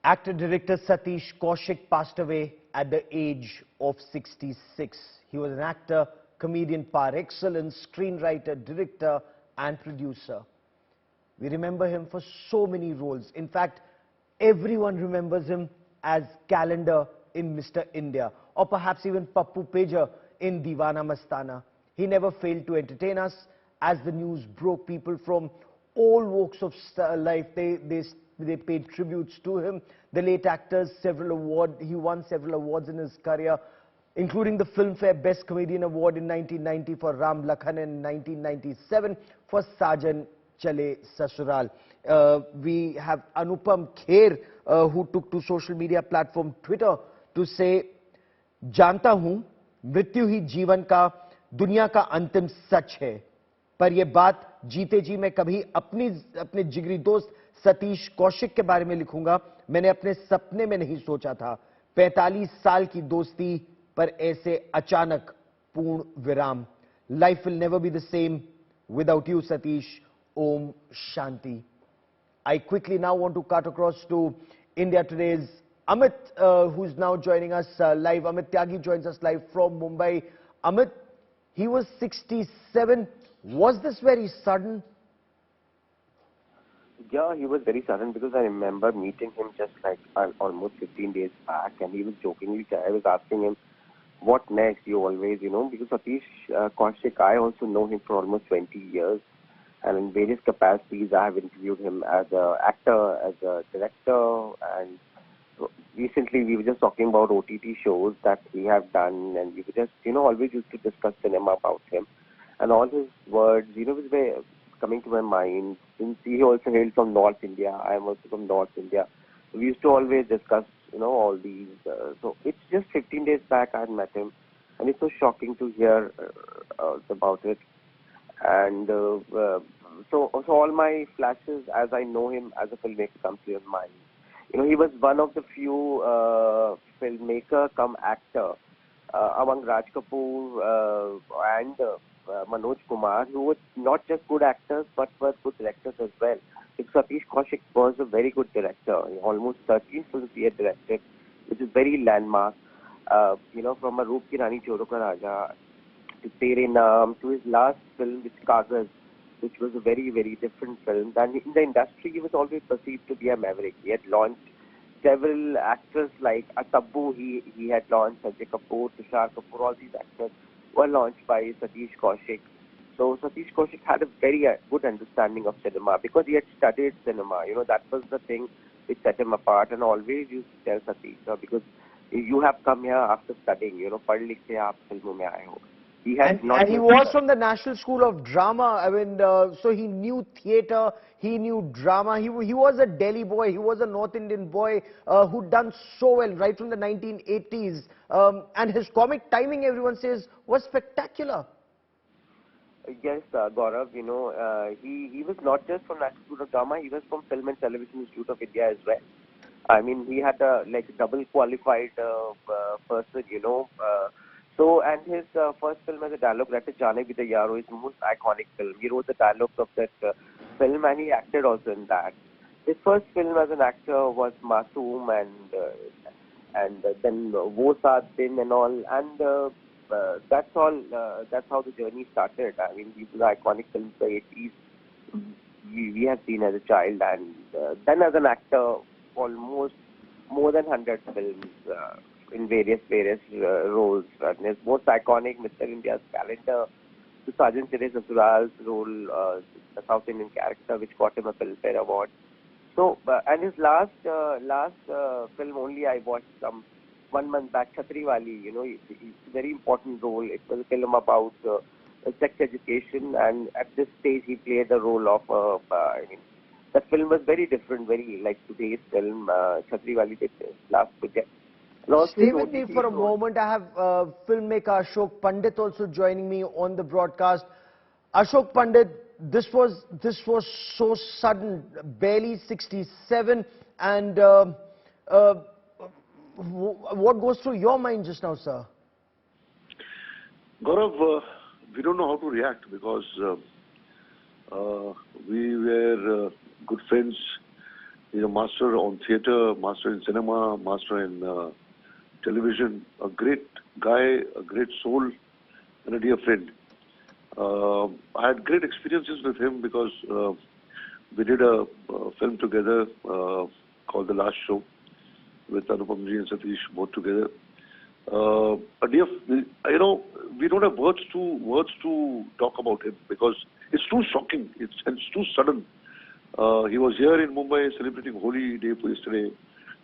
Actor-director Satish Kaushik passed away at the age of 66. He was an actor, comedian par excellence, screenwriter, director and producer. We remember him for so many roles. In fact, everyone remembers him as Calendar in Mr. India, or perhaps even Pappu Peja in Deewana Mastana. He never failed to entertain us. As the news broke, people from all walks of life, they paid tributes to him. The late actor, he won several awards in his career, including the Filmfare Best Comedian Award in 1990 for Ram Lakhan and 1997 for Sajan Chale Sasural. We have Anupam Kher, who took to social media platform Twitter to say, जानता हूं मृत्यु ही जीवन का दुनिया का अंतिम सच है, पर यह बात जीते जी मैं कभी अपने जिगरी दोस्त सतीश कौशिक के बारे में लिखूंगा। मैंने अपने सपने में नहीं सोचा था 45 साल की दोस्ती पर ऐसे अचानक पूर्ण विराम। Life will never be the same without you Satish. ओम शांति। I quickly now want to cut across to India Today's Amit, who's now joining us live. Amit Tyagi joins us live from Mumbai. Amit, he was 67. Was this very sudden? Yeah, he was very sudden because I remember meeting him just like almost 15 days back, and he was jokingly, I was asking him, what next? You always, because Satish Kaushik, I also know him for almost 20 years. And in various capacities, I have interviewed him as an actor, as a director, and recently we were just talking about OTT shows that we have done, and we were just, always used to discuss cinema about him. And all his words, was very coming to my mind. Since he also hailed from North India, I am also from North India. We used to always discuss, all these. So it's just 15 days back I had met him, and it's so shocking to hear about it. And so all my flashes as I know him as a filmmaker come to your mind. He was one of the few filmmaker come actor among Raj Kapoor and Manoj Kumar, who were not just good actors but were good directors as well. Satish Kaushik was a very good director. Almost 13 films he had directed, which is very landmark. From a Roop Ki Rani Choro Ka Raja to Tere Naam, to his last film, which Kagaz, which was a very, very different film. And in the industry, he was always perceived to be a maverick. He had launched several actors like Tabbu, he had launched Sanjay Kapoor, Tushar Kapoor, all these actors were launched by Satish Kaushik. So Satish Kaushik had a very good understanding of cinema because he had studied cinema. That was the thing which set him apart. And always used to tell Satish, because you have come here after studying, पढ़ लिख के आप फिल्मों में आए हो. And he was from the National School of Drama. I mean, so he knew theatre, he knew drama. He was a Delhi boy, he was a North Indian boy who'd done so well right from the 1980s. And his comic timing, everyone says, was spectacular. Yes, Gaurav, he was not just from National School of Drama, he was from Film and Television Institute of India as well. I mean, he had a double qualified person, and his first film as a dialogue writer, Jaane Bhi Taiyar, is the most iconic film. He wrote the dialogues of that film and he acted also in that. His first film as an actor was Masoom and then Wo Saath Din and all. And that's how the journey started. I mean, these were the iconic films of the 80s we have seen as a child. And then as an actor, almost more than 100 films. In various roles. And his most iconic, Mr. India's Calendar, to Sajan Chale Sasural's role, the South Indian character, which got him a Filmfare Award. So, and his last film only I watched 1 month back, Chhatri Wali, it's a very important role. It was a film about sex education, and at this stage he played the role of, that film was very different, very like today's film, Chhatri Wali did his last project. Stay with me for a moment. I have filmmaker Ashok Pandit also joining me on the broadcast. Ashok Pandit, this was so sudden, barely 67, and what goes through your mind just now, sir? Gaurav, we don't know how to react because we were good friends He's a master on theatre, master in cinema, master in television. A great guy, a great soul, and a dear friend. I had great experiences with him because we did a film together called The Last Show with Anupam Ji and Satish both together. A dear, we don't have words to talk about him because it's too shocking. It's too sudden. He was here in Mumbai celebrating Holi day yesterday.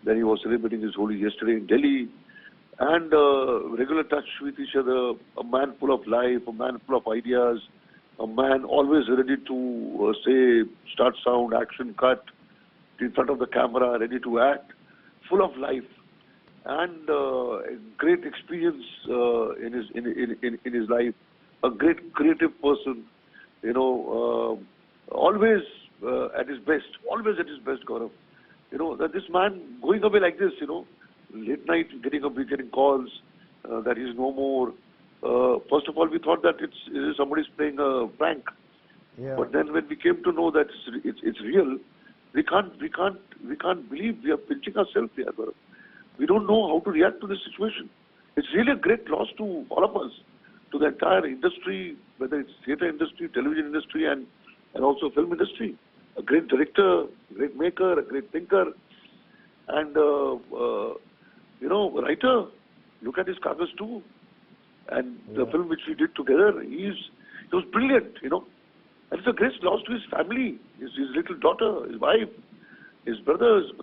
Then he was celebrating his Holi yesterday in Delhi. And regular touch with each other, a man full of life, a man full of ideas, a man always ready to say, start sound, action, cut, in front of the camera, ready to act, full of life. And a great experience in his life, a great creative person, always at his best, Gaurav. That this man going away like this, late night getting calls that he's no more. First of all, we thought that it's somebody's playing a prank. Yeah. But then when we came to know that it's real, we can't believe we are pinching ourselves here, Gaurav. We don't know how to react to this situation. It's really a great loss to all of us, to the entire industry, whether it's theatre industry, television industry, and also film industry. A great director, a great maker, a great thinker, and writer. Look at his Kagas too, and the film which we did together. He was brilliant, and it's a great loss to his family, his little daughter, his wife, his brothers.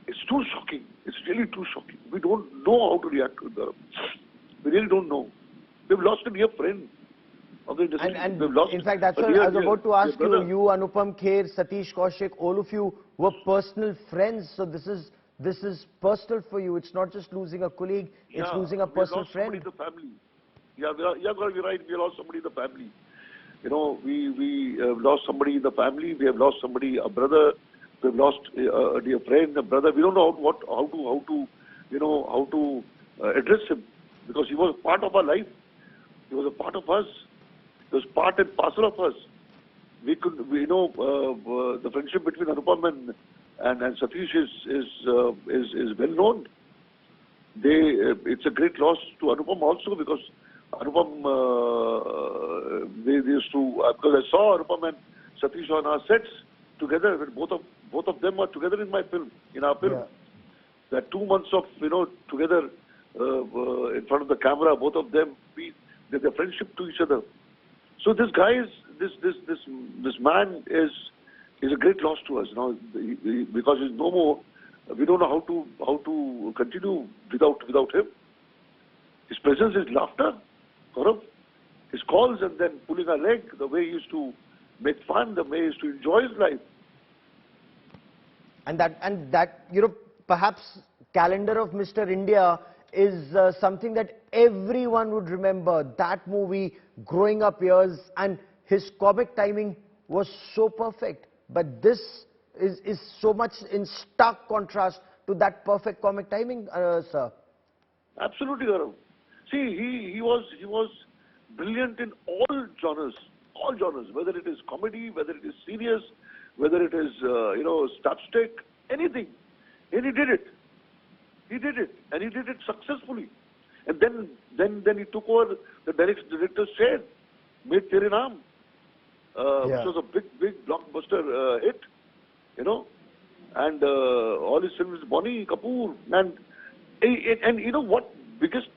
It's too shocking. It's really too shocking. We don't know how to react to it. We really don't know. We've lost a dear friend of the industry. And We've lost in fact, that's what I was about to ask you. You, Anupam Kher, Satish Kaushik, all of you were personal friends. So this is personal for you. It's not just losing a colleague. It's losing a personal friend. We lost somebody in the family. You're right. We lost somebody in the family. We have lost somebody in the family. We have lost somebody, a brother. We've lost a dear friend, a brother. We don't know how to address him because he was a part of our life. He was a part of us. He was part and parcel of us. The friendship between Anupam and Satish is well known. It's a great loss to Anupam also because Anupam they used to because I saw Anupam and Satish on our sets together. When both of them are together in our film. Yeah. That 2 months of together in front of the camera, both of them their friendship to each other. So this guy is this man is a great loss to us now because he's no more. We don't know how to continue without him. His presence is laughter, Gaurav. His calls and then pulling our leg, the way he used to make fun, the way he used to enjoy his life. And that perhaps Calendar of Mr. India is something that everyone would remember. That movie, growing up years, and his comic timing was so perfect. But this is so much in stark contrast to that perfect comic timing, sir. Absolutely, Gaurav. See, he was brilliant in all genres, whether it is comedy, whether it is serious, whether it is slapstick, anything, and he did it. He did it, and he did it successfully. And then he took over the director's chair, made Tere Naam, which was a big blockbuster hit, and all his films, Bonnie Kapoor, and what biggest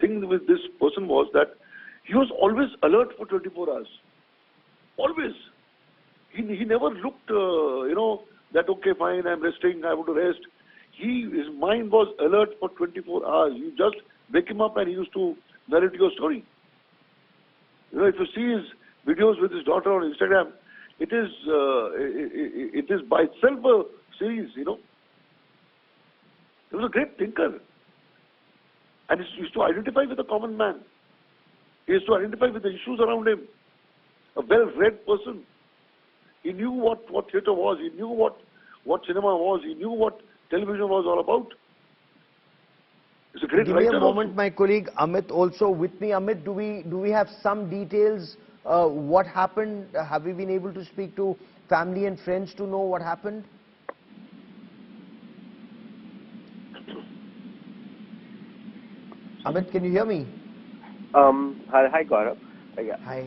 thing with this person was that he was always alert for 24 hours. Always. He never looked, that okay, fine, I'm resting, I want to rest. His mind was alert for 24 hours. You just wake him up and he used to narrate your story. If you see his videos with his daughter on Instagram, it is by itself a series, He was a great thinker. And he used to identify with the common man. He used to identify with the issues around him. A well-read person. He knew what theatre was. He knew what cinema was. He knew what television was all about. It's a great writer. Give me a moment, my colleague Amit also with me. Amit, do we have some details? What happened? Have we been able to speak to family and friends to know what happened? Amit, can you hear me? Hi Gaurav. Yeah. Hi.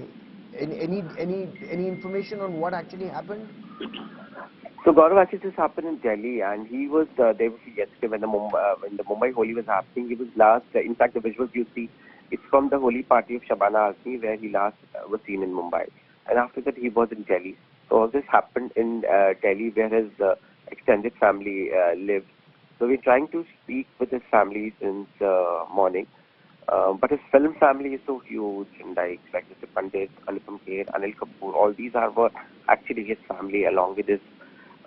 Any information on what actually happened? So Gaurav, actually this happened in Delhi, and he was there yesterday when the Mumbai Holi was happening. He was last. In fact, the visuals you see, it's from the Holi party of Shabana Azmi, where he last was seen in Mumbai, and after that he was in Delhi. So all this happened in Delhi, where his extended family lived. So we're trying to speak with his family since morning. But his film family is so huge, and like Mr. Pandit, Anupam Kher, Anil Kapoor, all these were actually his family along with his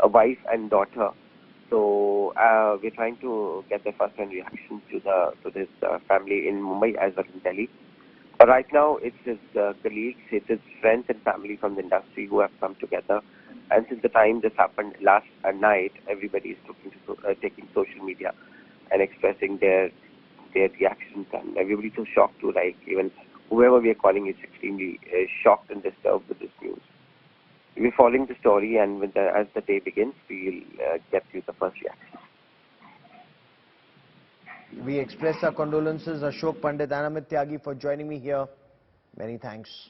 wife and daughter. So we're trying to get the first-hand reaction to this family in Mumbai as well as in Delhi. But right now, it's his colleagues, it's his friends and family from the industry who have come together. And since the time this happened last night, everybody is taking social media and expressing their reactions, and everybody's so shocked too. Like even whoever we are calling is extremely shocked and disturbed with this news. We're following the story, and as the day begins, we'll get you the first reaction. We express our condolences, Ashok Pandit and Amit Tyagi, for joining me here. Many thanks.